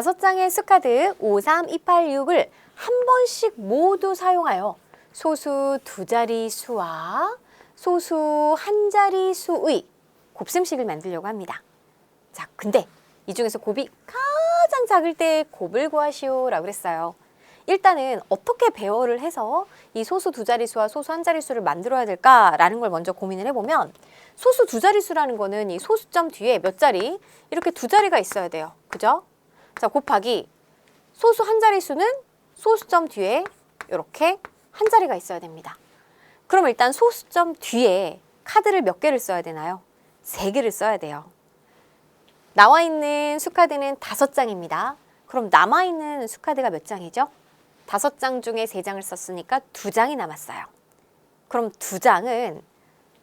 5장의 수카드 5, 3, 2, 8, 6을 한 번씩 모두 사용하여 소수 두 자리 수와 소수 한 자리 수의 곱셈식을 만들려고 합니다. 자, 근데 이 중에서 곱이 가장 작을 때 곱을 구하시오 라고 그랬어요. 일단은 어떻게 배열을 해서 이 소수 두 자릿수와 소수 한 자릿수를 만들어야 될까라는 걸 먼저 고민을 해보면, 소수 두 자릿수라는 거는 이 소수점 뒤에 몇 자리? 이렇게 두 자리가 있어야 돼요. 그죠? 자, 곱하기 소수 한 자릿수는 소수점 뒤에 이렇게 한 자리가 있어야 됩니다. 그럼 일단 소수점 뒤에 카드를 몇 개를 써야 되나요? 3개를 써야 돼요. 나와 있는 수카드는 5장입니다. 그럼 남아있는 수카드가 몇 장이죠? 5장 중에 3장을 썼으니까 2장이 남았어요. 그럼 2장은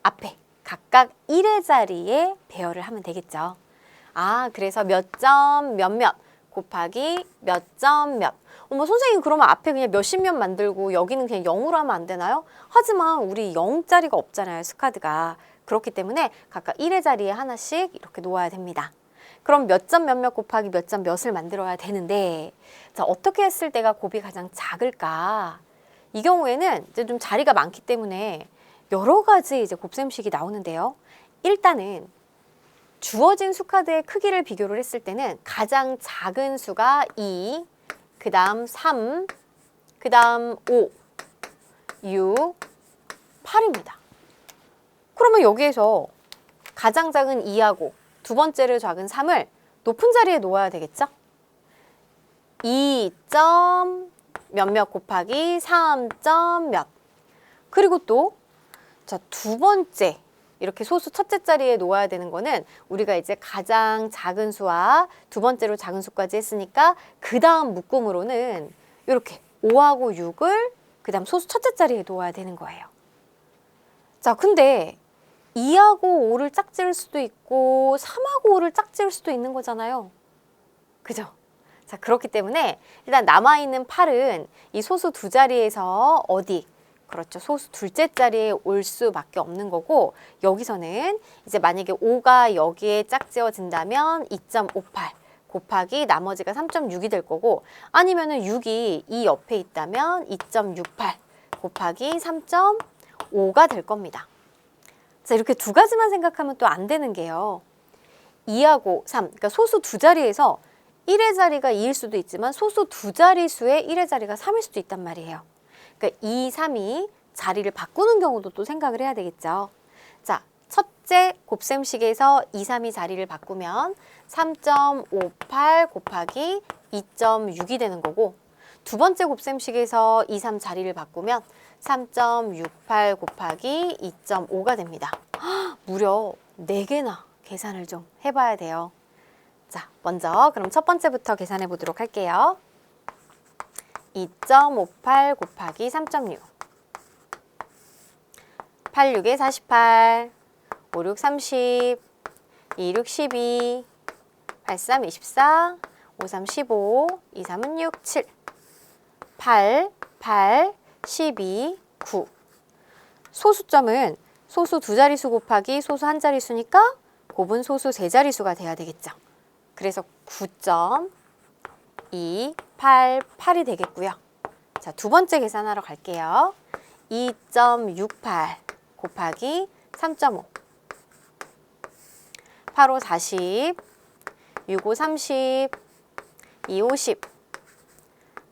앞에 각각 1의 자리에 배열을 하면 되겠죠. 아, 그래서 몇 점 몇몇 곱하기 몇 점 몇. 어머, 선생님 그러면 앞에 그냥 몇십 몇 만들고 여기는 그냥 0으로 하면 안 되나요? 하지만 우리 0자리가 없잖아요, 수카드가. 그렇기 때문에 각각 1의 자리에 하나씩 이렇게 놓아야 됩니다. 그럼 몇 점 몇몇 곱하기 몇 점 몇을 만들어야 되는데, 자, 어떻게 했을 때가 곱이 가장 작을까? 이 경우에는 이제 좀 자리가 많기 때문에 여러 가지 이제 곱셈식이 나오는데요. 일단은 주어진 수카드의 크기를 비교를 했을 때는 가장 작은 수가 2, 그 다음 3, 그 다음 5, 6, 8입니다. 그러면 여기에서 가장 작은 2하고 두 번째로 작은 3을 높은 자리에 놓아야 되겠죠? 2점 몇몇 곱하기 3점 몇. 그리고 또 자, 두 번째 이렇게 소수 첫째 자리에 놓아야 되는 거는 우리가 이제 가장 작은 수와 두 번째로 작은 수까지 했으니까 그 다음 묶음으로는 이렇게 5하고 6을 그 다음 소수 첫째 자리에 놓아야 되는 거예요. 자, 근데 2하고 5를 짝지을 수도 있고 3하고 5를 짝지을 수도 있는 거잖아요. 그죠? 자, 그렇기 때문에 일단 남아있는 8은 이 소수 두 자리에서 어디? 그렇죠. 소수 둘째 자리에 올 수밖에 없는 거고, 여기서는 이제 만약에 5가 여기에 짝지어진다면 2.58 곱하기 나머지가 3.6이 될 거고, 아니면은 6이 이 옆에 있다면 2.68 곱하기 3.5가 될 겁니다. 자, 이렇게 두 가지만 생각하면 또 안 되는 게요. 2하고 3, 그러니까 소수 두 자리에서 1의 자리가 2일 수도 있지만 소수 두 자릿수의 1의 자리가 3일 수도 있단 말이에요. 그러니까 2, 3이 자리를 바꾸는 경우도 또 생각을 해야 되겠죠. 자, 첫째 곱셈식에서 2, 3이 자리를 바꾸면 3.58 곱하기 2.6이 되는 거고, 두 번째 곱셈식에서 2, 3 자리를 바꾸면 3.68 곱하기 2.5가 됩니다. 무려 4개나 계산을 좀 해봐야 돼요. 자, 먼저 그럼 첫 번째부터 계산해 보도록 할게요. 2.58 곱하기 3.6 8, 6에 48 5, 6, 30 2, 6, 12 8, 3, 24 5, 3, 15 2, 3은 6, 7 8, 8 12, 9. 소수점은 소수 두 자릿수 곱하기 소수 한 자릿수니까 곱은 소수 세 자릿수가 돼야 되겠죠. 그래서 9.288이 되겠고요. 자, 두 번째 계산하러 갈게요. 2.68 곱하기 3.5 8, 5, 40 6, 5, 30 2, 50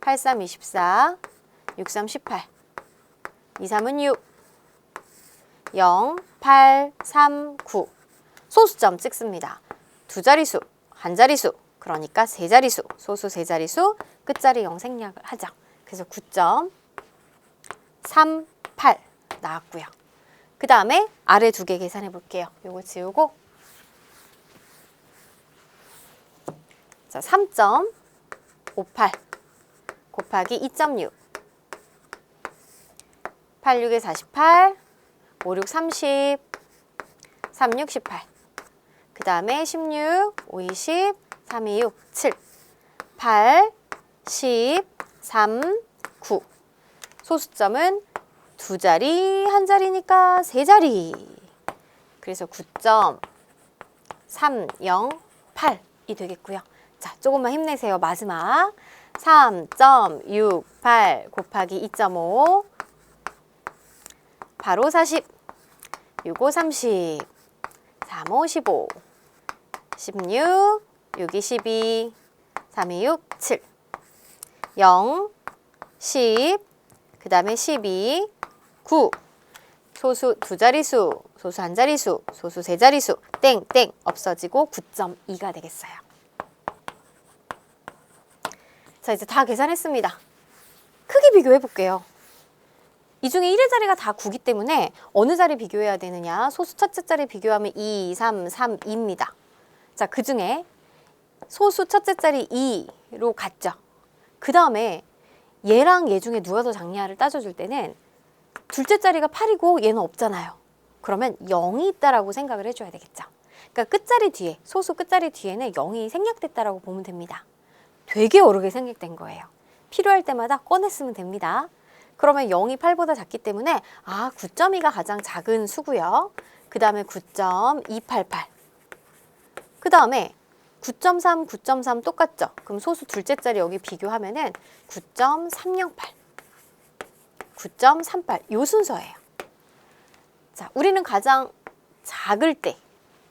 8, 3, 24 6, 3, 18 2, 3은 6 0, 8, 3, 9 소수점 찍습니다. 두 자릿수, 한 자릿수, 그러니까 세 자릿수, 소수 세 자릿수, 끝자리 0 생략을 하죠. 그래서 9.38 나왔고요. 그 다음에 아래 두 개 계산해 볼게요. 요거 지우고, 자, 3.58 곱하기 2.6 8, 6에 48 5, 6, 30 3, 6, 18 그 다음에 16, 5, 20 3, 2, 6, 7 8, 10 3, 9 소수점은 두 자리, 한 자리니까 세 자리. 그래서 9.308이 되겠고요. 자, 조금만 힘내세요. 마지막 3.68 곱하기 2.5 바로 40 6, 5, 30 3, 5, 15 16 6, 2, 12 3, 2, 6, 7 0 10 그 다음에 12 9 소수 두 자리수 소수 한 자리수 소수 세 자리수 땡땡 없어지고 9.2가 되겠어요. 자, 이제 다 계산했습니다. 크기 비교해 볼게요. 이 중에 1의 자리가 다 9기 때문에 어느 자리 비교해야 되느냐? 소수 첫째 자리 비교하면 2, 3, 3, 2입니다. 자, 그 중에 소수 첫째 자리 2로 갔죠. 그 다음에 얘랑 얘 중에 누가 더 작냐를 따져줄 때는 둘째 자리가 8이고 얘는 없잖아요. 그러면 0이 있다라고 생각을 해줘야 되겠죠. 그러니까 끝자리 뒤에, 소수 끝자리 뒤에는 0이 생략됐다라고 보면 됩니다. 되게 어렵게 생략된 거예요. 필요할 때마다 꺼냈으면 됩니다. 그러면 0이 8보다 작기 때문에 9.2가 가장 작은 수고요. 그 다음에 9.288. 그 다음에 9.3, 9.3 똑같죠? 그럼 소수 둘째 자리 여기 비교하면은 9.308, 9.38 요 순서예요. 자, 우리는 가장 작을 때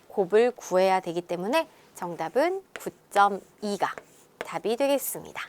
곱을 구해야 되기 때문에 정답은 9.2가 답이 되겠습니다.